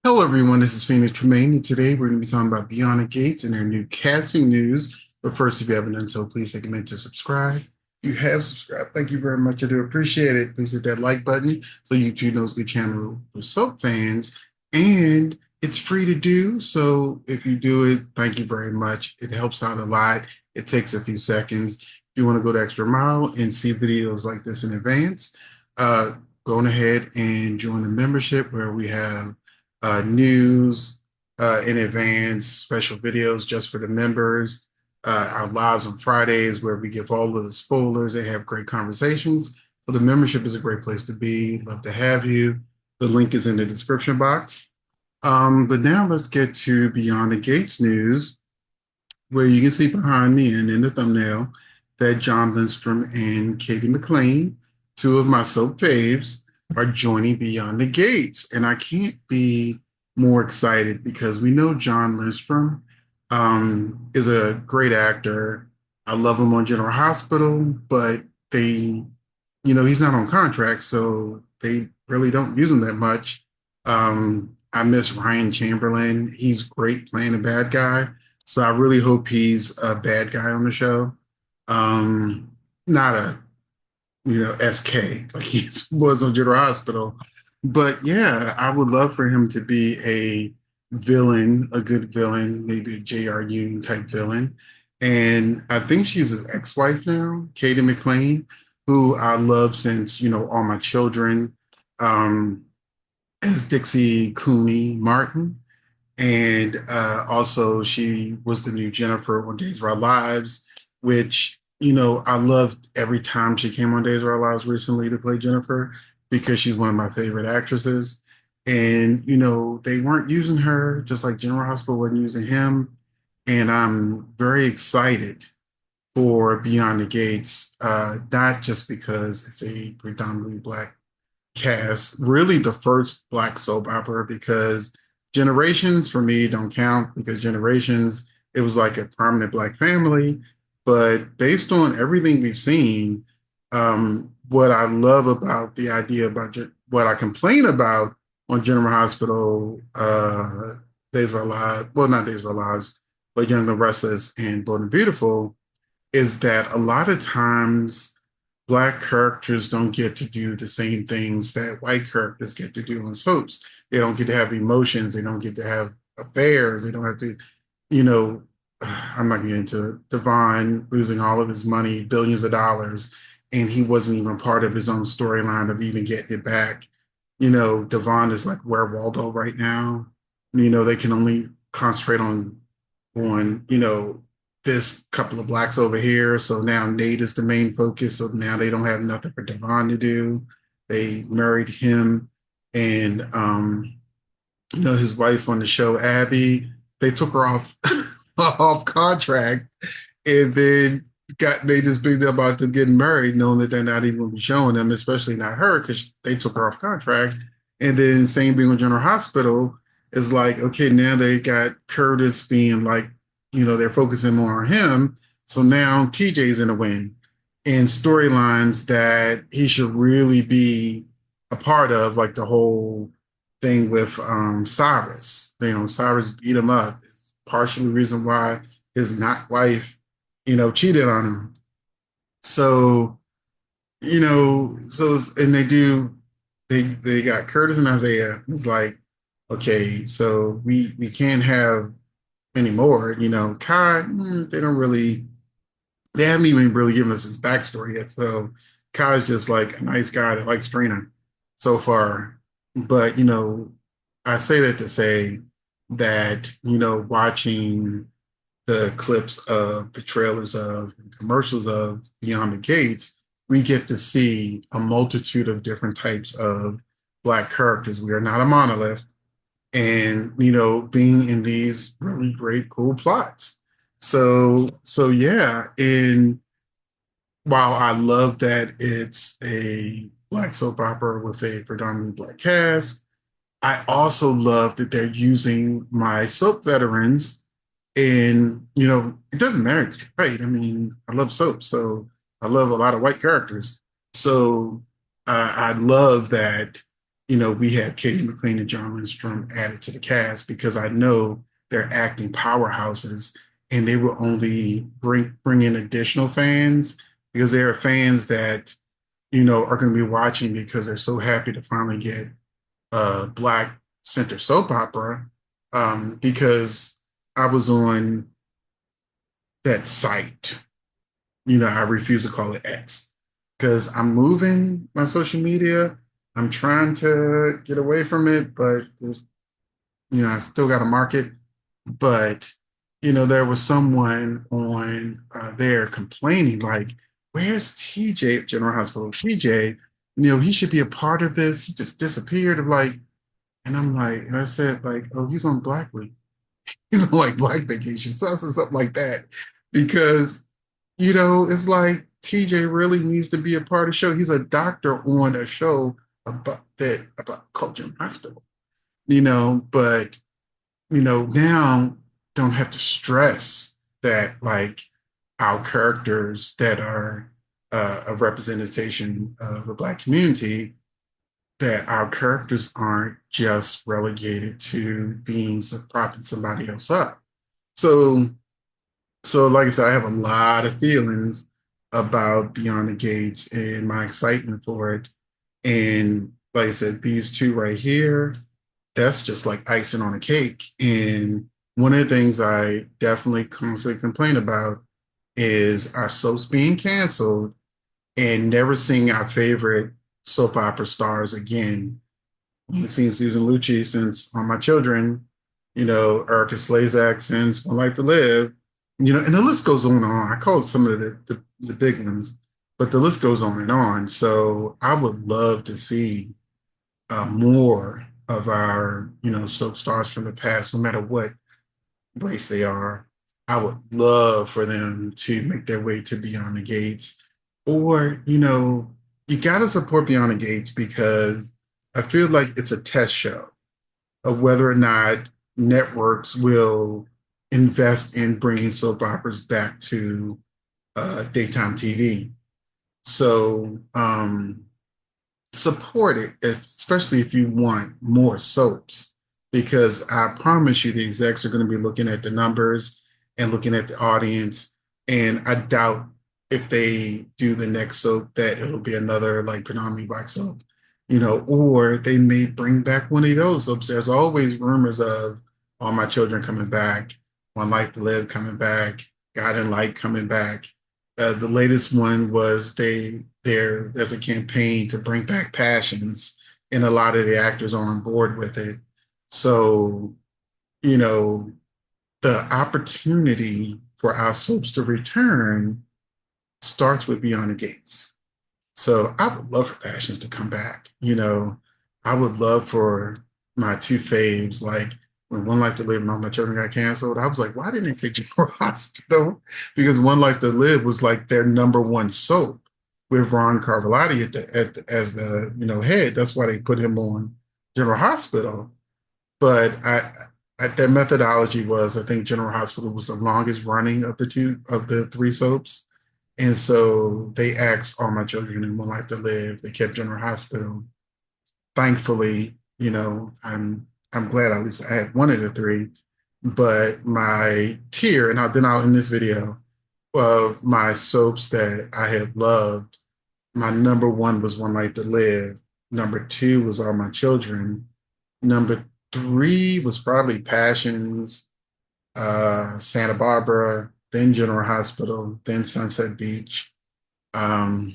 Hello, everyone. This is Phoenix Tremaine, and today we're going to be talking about Beyond the Gates and their new casting news. But first, if you haven't done so, please take a minute to subscribe. If you have subscribed, thank you very much. I do appreciate it. Please hit that like button so YouTube knows the channel for soap fans, and it's free to do. So if you do it, thank you very much. It helps out a lot. It takes a few seconds. If you want to go the extra mile and see videos like this in advance, uh, go on ahead and join the membership where we have news in advance, special videos just for the members, our lives on Fridays where we give all of the spoilers and have great conversations. So the membership is a great place to be. Love to have you. The link is in the description box. But now let's get to Beyond the Gates news, where you can see behind me and in the thumbnail that John Lindstrom and Katie McLean, two of my soap faves, are joining Beyond the Gates. And I can't be more excited because we know John Lindstrom is a great actor. I love him on General Hospital, but he's not on contract, so they really don't use him that much. I miss Ryan Chamberlain. He's great playing a bad guy. So I really hope he's a bad guy on the show. Um, Not a, SK like he was on General Hospital. But yeah, I would love for him to be a villain, a good villain, maybe a JRU type villain. And I think she's his ex-wife now, Katie McLean, who I love since, All My Children, um, as Dixie Cooney Martin. And also, she was the new Jennifer on Days of Our Lives, which, I loved every time she came on Days of Our Lives recently to play Jennifer because she's one of my favorite actresses. And, they weren't using her, just like General Hospital wasn't using him. And I'm very excited for Beyond the Gates, not just because it's a predominantly Black cast, really the first Black soap opera, because Generations for me don't count because Generations, it was like a prominent Black family. But based on everything we've seen, what I love about the idea about what I complain about on General Hospital, Days of Our Lives, well, not Days of Our Lives, but Young and Restless and Bold and Beautiful, is that a lot of times Black characters don't get to do the same things that white characters get to do in soaps. They don't get to have emotions. They don't get to have affairs. They don't have to, you know, I'm not getting into Devon losing all of his money, billions of dollars, and he wasn't even part of his own storyline of even getting it back. Devon is like where Waldo right now. They can only concentrate on this couple of Blacks over here. So now Nate is the main focus. So now they don't have nothing for Devon to do. They married him and his wife on the show, Abby. They took her off off contract and then got made this big deal about them getting married, knowing that they're not even going to be showing them, especially not her, because they took her off contract. And then same thing with General Hospital is like, okay, now they got Curtis being like, they're focusing more on him. So now TJ's in a win and storylines that he should really be a part of, like the whole thing with Cyrus. Cyrus beat him up. It's partially the reason why his not wife, cheated on him. So, and they got Curtis and Isaiah. It's like, okay, so we can't have any more. Kai, they haven't even really given us his backstory yet. So Kai's just like a nice guy that likes Trina so far. But, I say that to say that, watching the clips of the trailers of and commercials of Beyond the Gates, we get to see a multitude of different types of Black characters. We are not a monolith, and being in these really great, cool plots. So yeah, and while I love that it's a Black soap opera with a predominantly Black cast, I also love that they're using my soap veterans. And, it doesn't matter to right? I mean, I love soap, so I love a lot of white characters. So I love that, we had Katie McLean and John Lindstrom added to the cast because I know they're acting powerhouses and they will only bring in additional fans because there are fans that, are going to be watching because they're so happy to finally get a Black center soap opera. Because I was on that site, I refuse to call it X because I'm moving my social media. I'm trying to get away from it, but there's, I still got a market. But, there was someone on there complaining, like, where's TJ at General Hospital? TJ, he should be a part of this. He just disappeared. I'm like, and I'm like, and I said, like, oh, he's on Black Week. He's on like Black Vacation. So I said something like that because it's like TJ really needs to be a part of the show. He's a doctor on a show about Culture Hospital, but now don't have to stress that like our characters that are a representation of the Black community, that our characters aren't just relegated to being propping somebody else up. So so, like I said, I have a lot of feelings about Beyond the Gates and my excitement for it. And like I said, these two right here, that's just like icing on a cake. And one of the things I definitely constantly complain about is our soaps being canceled and never seeing our favorite soap opera stars again. I've seen Susan Lucci since On My Children, Erica Slezak since One Life to Live, and the list goes on and on. I call it some of the big ones, but the list goes on and on. So I would love to see more of our, soap stars from the past, no matter what race they are. I would love for them to make their way to Beyond the Gates. Or, you got to support Beyond the Gates because I feel like it's a test show of whether or not networks will invest in bringing soap operas back to daytime TV. So support it, especially if you want more soaps, because I promise you the execs are going to be looking at the numbers and looking at the audience. And I doubt if they do the next soap that it'll be another like predominantly Black soap, or they may bring back one of those soaps. There's always rumors of All My Children coming back, One Life to Live coming back, Guiding Light coming back. The latest one was there's a campaign to bring back Passions, and a lot of the actors are on board with it. So, you know, the opportunity for our soaps to return starts with Beyond the Gates. So I would love for Passions to come back. I would love for my two faves, like when One Life to Live and All My Children got canceled, I was like, why didn't they take General Hospital? Because One Life to Live was like their number one soap with Ron Carvalhotti as the head. That's why they put him on General Hospital. But their methodology was, I think General Hospital was the longest running of the three soaps. And so they asked All My Children and One Life to Live. They kept General Hospital. Thankfully, I'm glad at least I had one of the three. But my tier, and then I'll end this video of my soaps that I had loved. My number one was One Life to Live. Number two was All My Children. Number three was probably Passions, Santa Barbara, then General Hospital, then Sunset Beach, Love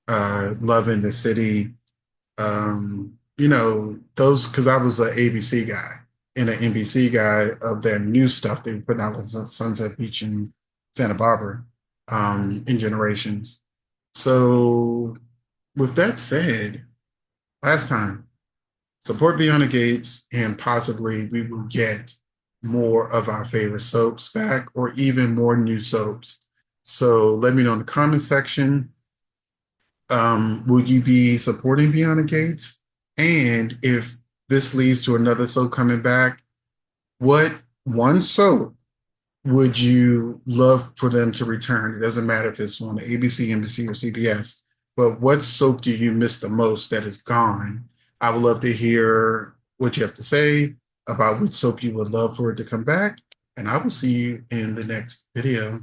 in the City. Those, because I was an ABC guy and an NBC guy of their new stuff they were putting out on Sunset Beach and Santa Barbara in Generations. So, with that said, last time, support Beyond the Gates, and possibly we will get more of our favorite soaps back or even more new soaps. So let me know in the comment section. Will you be supporting Beyond the Gates? And if this leads to another soap coming back, what one soap would you love for them to return? It doesn't matter if it's on ABC, NBC, or CBS, but what soap do you miss the most that is gone? I would love to hear what you have to say about which soap you would love for it to come back. And I will see you in the next video.